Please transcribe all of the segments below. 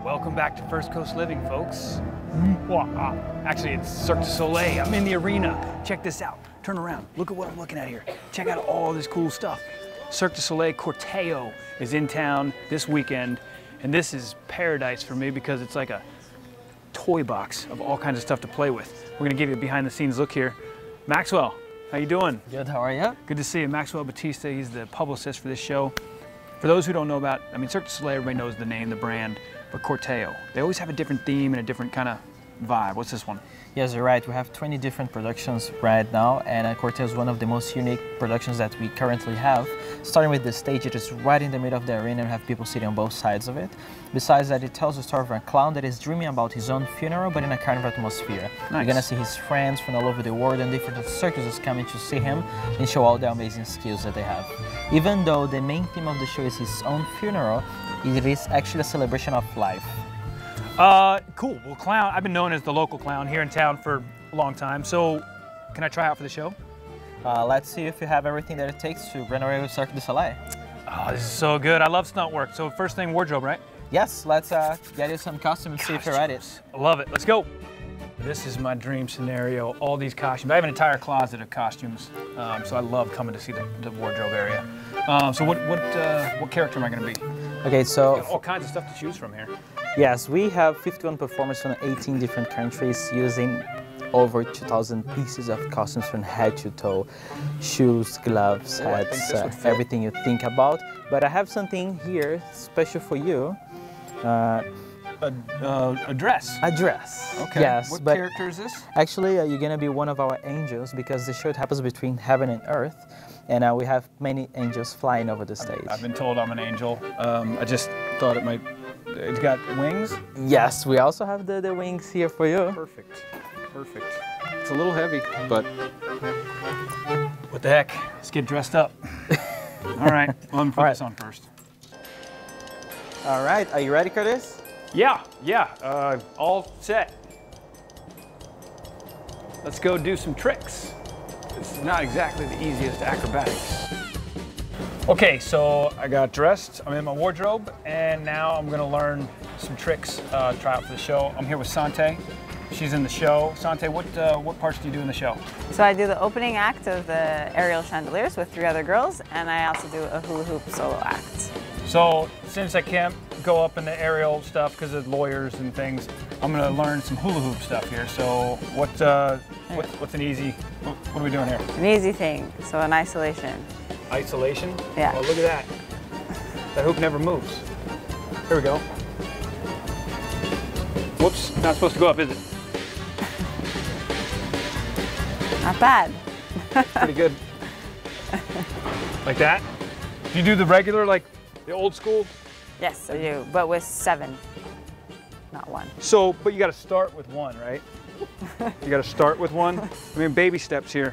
Welcome back to First Coast Living, folks. Actually, it's Cirque Du Soleil. I'm in the arena. Check this out. Turn around. Look at what I'm looking at here. Check out all this cool stuff. Cirque Du Soleil Corteo is in town this weekend, and this is paradise for me because it's like a toy box of all kinds of stuff to play with. We're gonna give you a behind-the-scenes look here. Maxwell, how you doing? Good, how are you? Good to see you. Maxwell Batista, he's the publicist for this show. For those who don't know about, Cirque du Soleil, everybody knows the name, the brand, but Corteo, they always have a different theme and a different kind of vibe. What's this one? Yes, you're right. We have 20 different productions right now, and Corteo is one of the most unique productions that we currently have. Starting with the stage, it is right in the middle of the arena and have people sitting on both sides of it. Besides that, it tells the story of a clown that is dreaming about his own funeral, but in a carnival atmosphere. Nice. You're gonna see his friends from all over the world and different circuses coming to see him and show all the amazing skills that they have. Even though the main theme of the show is his own funeral, it is actually a celebration of life. Cool. Well, clown, I've been known as the local clown here in town for a long time. So, can I try out for the show? Let's see if you have everything that it takes to run away with Cirque du Soleil. Oh, this is so good. I love stunt work. So first thing, wardrobe, right? Yes, let's get you some costumes and see if you're ready. I love it. Let's go. This is my dream scenario. All these costumes. I have an entire closet of costumes, so I love coming to see the wardrobe area. So what character am I going to be? Okay, so all kinds of stuff to choose from here. Yes, we have 51 performers from 18 different countries using over 2,000 pieces of costumes from head to toe. Shoes, gloves, hats, everything you think about. But I have something here special for you. A dress? A dress. Okay. Yes. What character is this? Actually, you're going to be one of our angels because the show happens between heaven and earth. And we have many angels flying over the stage. I've been told I'm an angel. I just thought it's got wings? Yes, we also have the wings here for you. Perfect, perfect. It's a little heavy, but what the heck? Let's get dressed up. All right, well, let me put this on first. All right, are you ready, Curtis? Yeah, all set. Let's go do some tricks. This is not exactly the easiest acrobatics. Okay, so I got dressed, I'm in my wardrobe, and now I'm gonna learn some tricks, try out for the show. I'm here with Sante. She's in the show. Sante, what parts do you do in the show? So I do the opening act of the aerial chandeliers with 3 other girls, and I also do a hula hoop solo act. So since I can't go up in the aerial stuff because of lawyers and things, I'm gonna learn some hula hoop stuff here. So what's an easy, what are we doing here? An easy thing, so an isolation. Isolation? Yeah. Oh, look at that. That hoop never moves. Here we go. Whoops, not supposed to go up, is it? Not bad. Pretty good. Like that? Do you do the regular, like the old school? Yes, I do, but with 7, not 1. So, but you gotta start with 1, right? You gotta start with 1. I mean, baby steps here,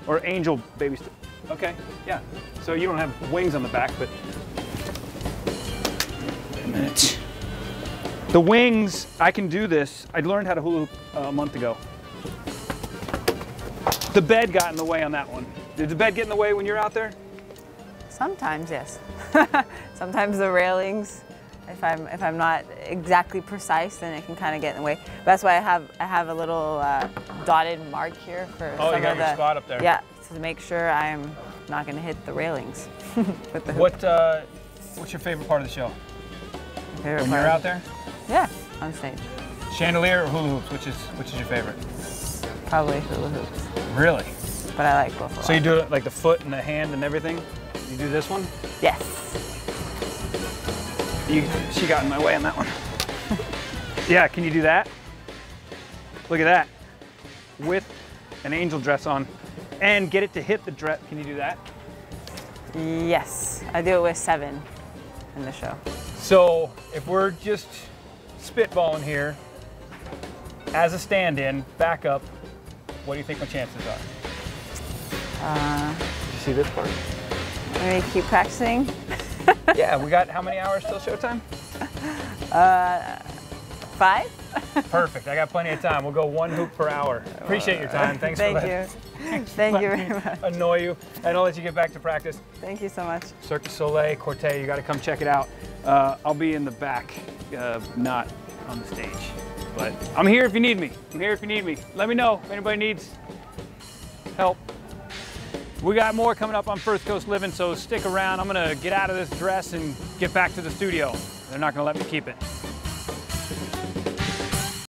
or angel baby steps. Okay, yeah. So you don't have wings on the back, but wait a minute. The wings, I can do this. I learned how to hula hoop a month ago. The bed got in the way on that one. Did the bed get in the way when you're out there? Sometimes, yes. Sometimes the railings, if I'm not exactly precise, then it can kind of get in the way. That's why I have a little dotted mark here for some you got your spot up there. Yeah, to make sure I'm not going to hit the railings with the hoop. What's your favorite part of the show? Favorite when part? you're out there? Yeah, on stage. Chandelier or hula hoops? Which is your favorite? She hula hoops. Really? But I like both a lot. So you do it like the foot and the hand and everything? You do this one? Yes. She got in my way on that one. Yeah, can you do that? Look at that. With an angel dress on. And get it to hit the dress. Can you do that? Yes, I do it with 7 in the show. So if we're just spitballing here, as a stand-in, back up, what do you think my chances are? Did you see this part? Maybe keep practicing. Yeah, we got how many hours till showtime? 5. Perfect, I got plenty of time. We'll go 1 hoop per hour. Appreciate your time, thanks for that. Thank you. Thank you very much. Annoy you, and I'll let you get back to practice. Thank you so much. Cirque du Soleil, Corte, you got to come check it out. I'll be in the back, not on the stage. But I'm here if you need me. I'm here if you need me. Let me know if anybody needs help. We got more coming up on First Coast Living, so stick around. I'm gonna get out of this dress and get back to the studio. They're not gonna let me keep it.